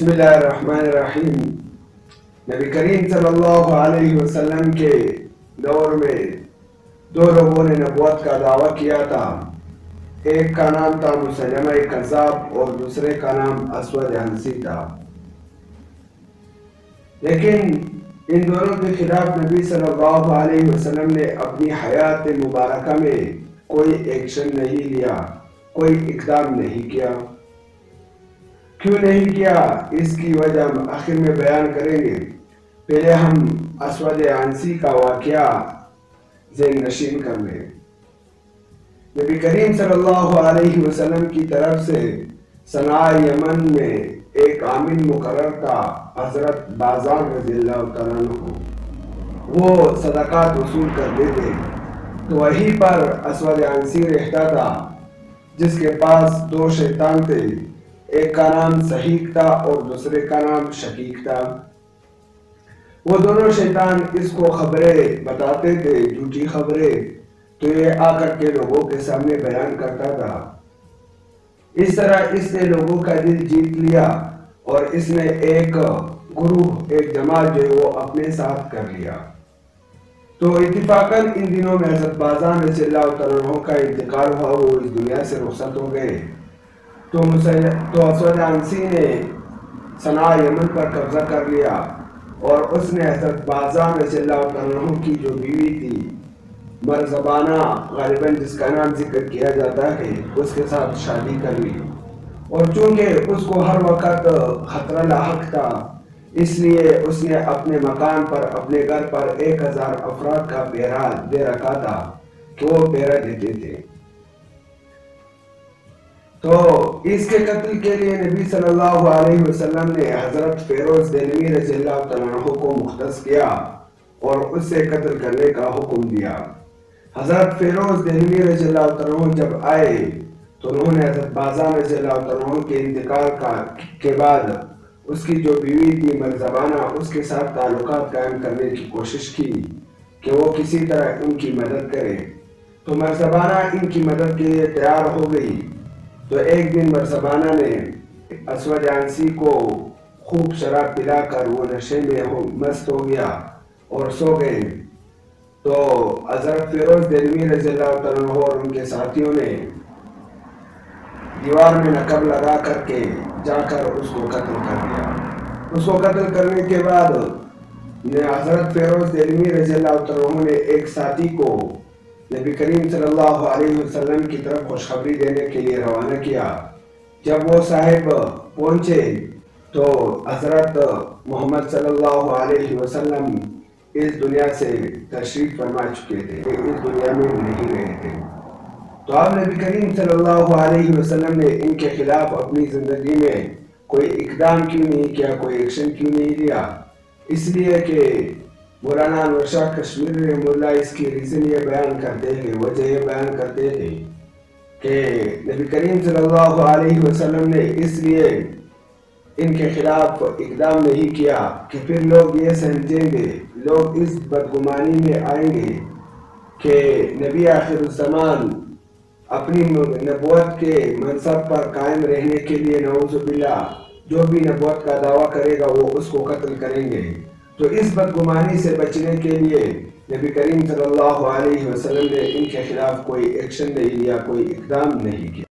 बिस्मिल्लाहिर्रहमानिर्रहीम। नबी करीम सल्लल्लाहु अलैहि वसल्लम के दौर में दो लोगों ने नबूवत का दावा किया था। एक का नाम था मुसैलमा कज़्ज़ाब और दूसरे का नाम असवद अनसी था। लेकिन इन दोनों के खिलाफ नबी सल्लल्लाहु अलैहि वसल्लम ने अपनी हयात मुबारका में कोई एक्शन नहीं लिया, कोई इक़दाम नहीं किया। क्यों नहीं किया, इसकी वजह हम आखिर में बयान करेंगे। पहले हम असवद अनसी का वाक़या ज़हन नशीन कर लें। नबी करीम सल्लल्लाहु अलैहि वसल्लम की तरफ से सना यमन में एक आमिल मुकर्रर था, हज़रत बाज़ान रज़ियल्लाहु तआला अन्हु। वो सदक़ात वसूल करते थे, तो वहीं पर असवद अनसी रहता था, जिसके पास दो शैतान थे। एक का नाम सहीक था और दूसरे का नाम शकीक था। वो दोनों शैतान इसको खबरें बताते थे, झूठी खबरें, तो ये आकर के लोगों के सामने बयान करता था। इस तरह इसने लोगों का दिल जीत लिया और इसने एक गुरूह, एक जमात जो है वो अपने साथ कर लिया। तो इत्तिफाकन इन दिनों में हज़रत बाज़ान रज़ियल्लाहु तआला अन्हु का इंतकाल हुआ, वो इस दुनिया से रुखसत हो गए। तो असवद अनसी ने सना यमन पर कब्जा कर लिया और उसने हज़रत बाज़ान रज़ियल्लाहु तआला अन्हु की जो बीवी थी मरज़बाना, गालिबन जिसका नाम जिक्र किया जाता है, उसके साथ शादी कर ली। और चूंकि उसको हर वक्त खतरा लाहक था, इसलिए उसने अपने मकान पर, अपने घर पर 1000 अफराद का पहरा दे रखा था कि वो पहरा देते थे। तो इसके कत्ल के लिए नबी सल्लल्लाहु अलैहि वसल्लम ने हज़रत फ़िरोज़ देलवी रज़ियल्लाहु तआला अन्हु को मुख्तस किया और उससे कत्ल करने का हुक्म दिया। हज़रत फ़िरोज़ देलवी रज़ियल्लाहु तआला अन्हु जब आए तो उन्होंने हज़रत बाज़ान रज़ियल्लाहु तआला अन्हु के इंतकाल के बाद उसकी जो बीवी थी मरज़बाना, उसके साथ ताल्लुकात कायम करने की कोशिश की कि वो किसी तरह उनकी मदद करे। तो मरज़बाना इनकी मदद के लिए तैयार हो गई। तो एक दिन मरज़बाना ने असवद अनसी को खूब शराब पिलाकर वो नशे में मस्त हो गया और सो गए। तो हज़रत फ़िरोज़ देलवी रज़ियल्लाहु तआला अन्हु और उनके साथियों ने दीवार में नकब लगा करके जाकर उसको कत्ल कर दिया। उसको कत्ल करने के बाद हज़रत फ़िरोज़ देलवी रज़ियल्लाहु तआला अन्हु ने एक साथी को नबी करीम सल्लल्लाहु अलैहि वसल्लम की तरफ खुशखबरी देने के लिए रवाना किया। जब वो साहिब पहुंचे तो हज़रत मोहम्मद सल्लल्लाहु अलैहि वसल्लम इस दुनिया से तशरीफ फरमा चुके थे, इस दुनिया में नहीं रहे थे। तो अब नबी करीम सल्लल्लाहु अलैहि वसल्लम ने इनके खिलाफ अपनी ज़िंदगी में कोई इक़दाम क्यों नहीं किया, कोई एक्शन क्यों नहीं लिया? इसलिए कि मौलाना अनवर शाह कश्मीरी रहमतुल्लाह इसकी रीज़न ये बयान करते हैं, वजह ये बयान करते हैं कि नबी करीम सल्लल्लाहु अलैहि वसल्लम ने इसलिए इनके खिलाफ इक़दाम नहीं किया कि फिर लोग ये समझेंगे, लोग इस बदगुमानी में आएंगे कि नबी आखिरुज़्ज़मान अपनी नबूवत के मनसब पर कायम रहने के लिए नऊज़ुबिल्लाह जो भी नबूवत का दावा करेगा वो उसको कत्ल करेंगे। तो इस बदगुमानी से बचने के लिए नबी करीम सल्लल्लाहु अलैहि वसल्लम ने इनके खिलाफ कोई एक्शन नहीं लिया, कोई इक़दाम नहीं किया।